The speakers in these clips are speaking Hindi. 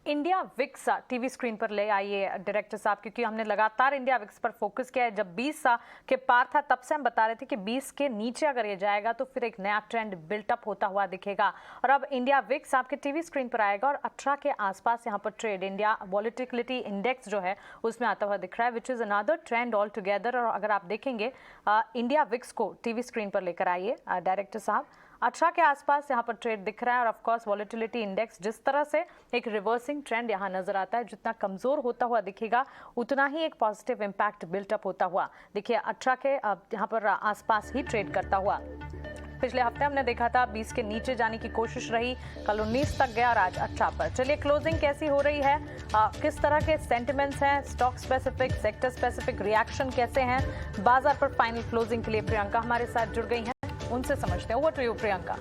इंडिया विक्स टीवी स्क्रीन पर ले आइए डायरेक्टर साहब, क्योंकि हमने लगातार इंडिया विक्स पर फोकस किया है। जब 20 के पार था तब से हम बता रहे थे कि 20 के नीचे अगर ये जाएगा तो फिर एक नया ट्रेंड बिल्टअप होता हुआ दिखेगा। और अब इंडिया विक्स आपके टीवी स्क्रीन पर आएगा और 18 के आसपास यहाँ पर ट्रेड इंडिया वॉलेटिलिटी इंडेक्स जो है उसमें आता हुआ दिख रहा है, which is another trend all together. और अगर आप देखेंगे इंडिया विक्स को टीवी स्क्रीन पर लेकर आइए डायरेक्टर साहब, 18 के आसपास यहाँ पर ट्रेड दिख रहा है। और ऑफ कोर्स वॉलेटिलिटी इंडेक्स जिस तरह से एक रिवर्सिंग ट्रेंड यहाँ नजर आता है, जितना कमजोर होता हुआ दिखेगा उतना ही एक पॉजिटिव इंपैक्ट बिल्टअप होता हुआ देखिए 18 के यहाँ पर आसपास ही ट्रेड करता हुआ। पिछले हफ्ते हमने देखा था 20 के नीचे जाने की कोशिश रही, कल 19 तक गया और आज 18 पर। चलिए क्लोजिंग कैसी हो रही है, किस तरह के सेंटिमेंट्स हैं, stock specific, sector specific reaction कैसे हैं बाजार पर। फाइनल क्लोजिंग के लिए प्रियंका हमारे साथ जुड़ गई हैं, उनसे समझते हैं। Over to you Priyanka.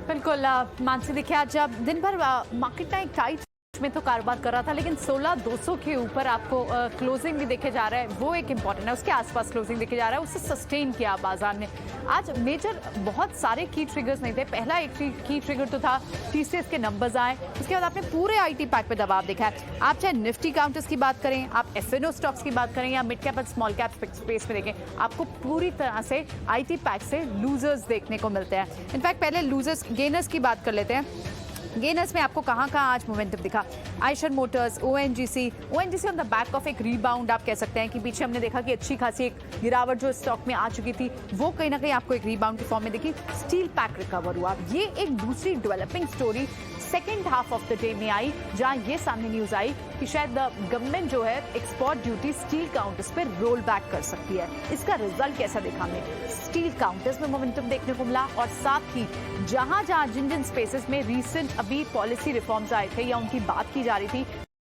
बिल्कुल मानसी, देखिए आज जब दिन भर मार्केट ना एक टाइट में तो कारोबार कर रहा था, लेकिन 16,200 के ऊपर आपको क्लोजिंग भी देखे जा रहा है, वो एक इंपॉर्टेंट है। उसके आसपास क्लोजिंग देखे जा रहा है, उससे सस्टेन किया बाजार ने। आज मेजर बहुत सारे की ट्रिगर्स नहीं थे। पहला एक की ट्रिगर तो था टीसीएस के नंबर्स आए, उसके बाद आपने पूरे आईटी पैक पे दबाव देखा है। आप चाहे निफ्टी काउंटर्स की बात करें, आप एफएनओ स्टॉक्स की बात करें या मिड कैप और स्मॉल कैप स्पेस में देखें, आपको पूरी तरह से आईटी पैक से लूजर्स देखने को मिलते हैं। इनफैक्ट पहले लूजर्स गेनर्स की बात कर लेते हैं। गेनर्स में आपको कहाँ आज मोमेंटम दिखा, Eicher Motors, ONGC on the back of एक रीबाउंड आप कह सकते हैं कि पीछे हमने देखा कि अच्छी खासी एक गिरावट जो स्टॉक में आ चुकी थी, वो कहीं ना कहीं आपको एक रीबाउंड के फॉर्म में दिखी। स्टील पैक रिकवर हुआ, ये एक दूसरी developing story second half of the day में आई, जहां ये सामने न्यूज आई कि शायद गवर्नमेंट जो है एक्सपोर्ट ड्यूटी स्टील काउंटर्स पे रोल बैक कर सकती है। इसका रिजल्ट कैसा देखा हमने, स्टील काउंटर्स में मोमेंटम देखने को मिला। और साथ ही जहां जिन स्पेसेस में रीसेंट अभी पॉलिसी रिफॉर्म्स आए थे या उनकी बात की जा रही थी,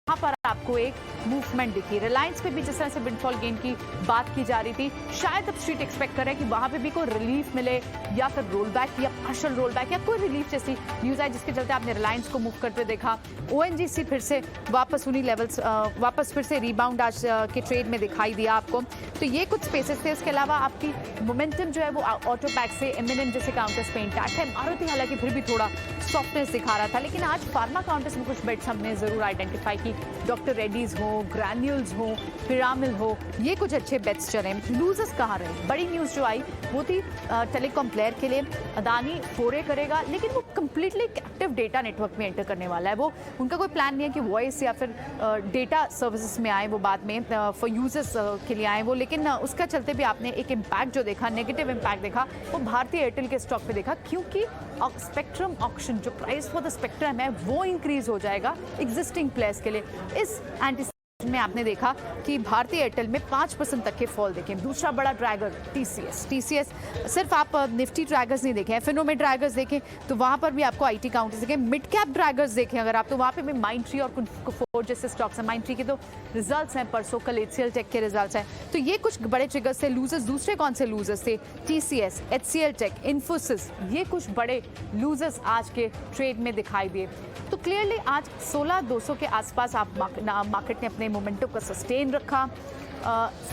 वहां पर आपको एक मूवमेंट दिखी। रिलायंस पे भी जिस तरह से विंडफॉल गेन की बात की जा रही थी, शायद अब स्ट्रीट एक्सपेक्ट कर रहे हैं कि वहां पे भी कोई रिलीफ मिले या फिर रोल बैक या पार्शियल रोल बैक या कोई रिलीफ जैसी न्यूज आई, जिसके चलते आपने रिलायंस को मूव करते देखा। ओएनजीसी फिर से वापस उन्हीं लेवल्स वापस फिर से रिबाउंड आज के ट्रेड में दिखाई दिया आपको। तो ये कुछ स्पेसेस थे। इसके अलावा आपकी मोमेंटम जो है वो ऑटो पैक से एमएनएम जैसे काउंटर्स पे इंटैक्ट है। मारुति हालांकि फिर भी थोड़ा सॉफ्टनेस दिखा रहा था, लेकिन आज फार्मा काउंटर्स में कुछ बेट्स हमने जरूर आइडेंटिफाई की। डॉक्टर रेड्डीज हो, ग्रैन्यूल्स हो, पिरामिल हो, ये कुछ अच्छे बेट्स चले। लूजर्स कहाँ रहे, बड़ी न्यूज जो आई वो थी टेलीकॉम प्लेयर के लिए अदानी फोरे करेगा, लेकिन वो कंप्लीटली कैप्टिव डेटा नेटवर्क में एंटर करने वाला है। वो उनका कोई प्लान नहीं है कि वॉइस या फिर डेटा सर्विसेज में आए, वो बाद में फॉर यूजर्स के लिए आए वो। लेकिन उसका चलते भी आपने एक इम्पैक्ट जो देखा, नेगेटिव इम्पैक्ट देखा, वो भारतीय एयरटेल के स्टॉक पे देखा, क्योंकि स्पेक्ट्रम ऑक्शन जो प्राइस फॉर द स्पेक्ट्रम है वो इंक्रीज हो जाएगा एग्जिस्टिंग प्लेयर्स के लिए। इस एंटी में आपने देखा कि भारतीय एयरटेल में 5% तक के फॉल देखे। दूसरा बड़ा ड्रैगर टीसीएस सिर्फ आप निफ्टी ड्रैगर्स नहीं देखें, एफएनओ में ड्रैगर्स देखें तो वहां पर भी आपको आईटी काउंटर्स देखें। मिड कैप ड्रैगर्स देखें अगर आप, तो वहां पे भी माइंडट्री और कुफोर जैसे स्टॉक्स हैं। माइंडट्री के तो रिजल्ट्स हैं परसों, कल एचसीएल टेक के रिजल्ट्स हैं। तो ये कुछ बड़े ट्रिगर्स थे। लूजर्स दूसरे कौन से लूजर्स थे, टीसीएस, एचसीएल टेक, इन्फोसिस, ये कुछ बड़े लूजर्स आज के ट्रेड में दिखाई दिए। तो क्लियरली आज 16,200 के आसपास आप मार्केट ने अपने मोमेंटम को सस्टेन रखा।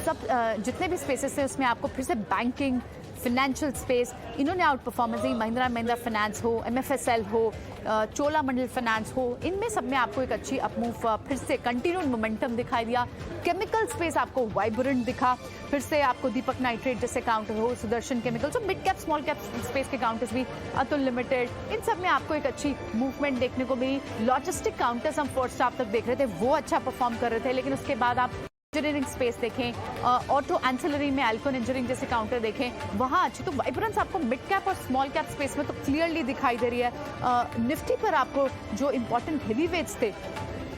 सब जितने भी स्पेसेस थे उसमें आपको फिर से बैंकिंग, फाइनेंशियल स्पेस, इन्होंने आउट परफॉर्मेंस दी। महिंद्रा फाइनेंस हो, एमएफएसएल हो, चोलामंडल फाइनेंस हो, इनमें सब में आपको एक अच्छी अपमूव फिर से कंटिन्यूड मोमेंटम दिखाई दिया। केमिकल स्पेस आपको वाइब्रेंट दिखा, फिर से आपको दीपक नाइट्रेट जैसे काउंटर हो, Sudarshan chemicals, mid cap small cap space के काउंटर्स भी, अतुल लिमिटेड, इन सब में आपको एक अच्छी मूवमेंट देखने को मिली। लॉजिस्टिक काउंटर्स हम फर्स्ट हाफ तक देख रहे थे, वो अच्छा परफॉर्म कर रहे थे, लेकिन उसके बाद आप इंजीनियरिंग स्पेस देखें, ऑटो एंसिलरी में एल्कोन इंजीनियरिंग जैसे काउंटर देखें, वहाँ अच्छी तो वाइब्रेंस आपको मिड कैप और स्मॉल कैप स्पेस में तो क्लियरली दिखाई दे रही है। निफ्टी पर आपको जो इंपॉर्टेंट हेवी वेट्स थे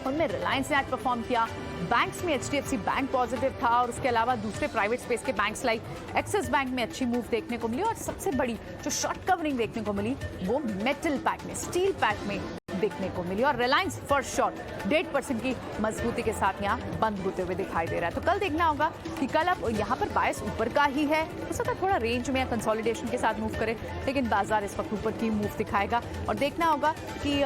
उनमें रिलायंस ने आज परफॉर्म किया। बैंक्स में एचडीएफसी बैंक पॉजिटिव था, और उसके अलावा दूसरे प्राइवेट स्पेस के बैंक्स लाइक एक्सिस बैंक में अच्छी मूव देखने को मिली। और सबसे बड़ी जो शॉर्ट कवरिंग देखने को मिली वो मेटल पैक में, स्टील पैक में देखने को मिली। और रिलायंस फर्स्ट शॉट 1.5% की मजबूती के साथ यहाँ बंद होते हुए दिखाई दे रहा है। तो कल देखना होगा कि कल अब यहाँ पर बायस ऊपर का ही है, हो सकता है थोड़ा रेंज में या कंसोलिडेशन के साथ मूव करे, लेकिन बाजार इस वक्त ऊपर की मूव दिखाएगा। और देखना होगा कि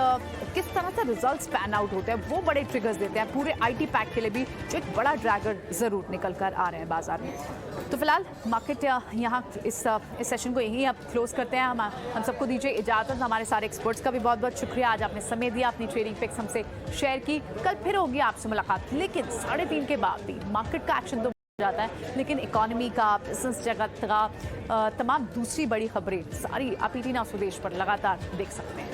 किस तरह से रिजल्ट्स पैन आउट होते हैं, वो बड़े ट्रिगर्स देते हैं पूरे आईटी पैक के लिए भी, जो एक बड़ा ड्रैगर जरूर निकल कर आ रहे हैं बाजार में। तो फिलहाल मार्केट यहाँ इस सेशन को यहीं अब क्लोज करते हैं। हम सबको दीजिए इजाजत। हमारे सारे एक्सपर्ट्स का भी बहुत बहुत शुक्रिया, आज आपने आपने समय दिया, अपनी ट्रेडिंग पिक्स हमसे शेयर की। कल फिर होगी आपसे मुलाकात, लेकिन 3:30 के बाद भी मार्केट का एक्शन तो जाता है, लेकिन इकोनॉमी का, बिजनेस जगत का, तमाम दूसरी बड़ी खबरें सारी आप ईटीना स्वदेश पर लगातार देख सकते हैं।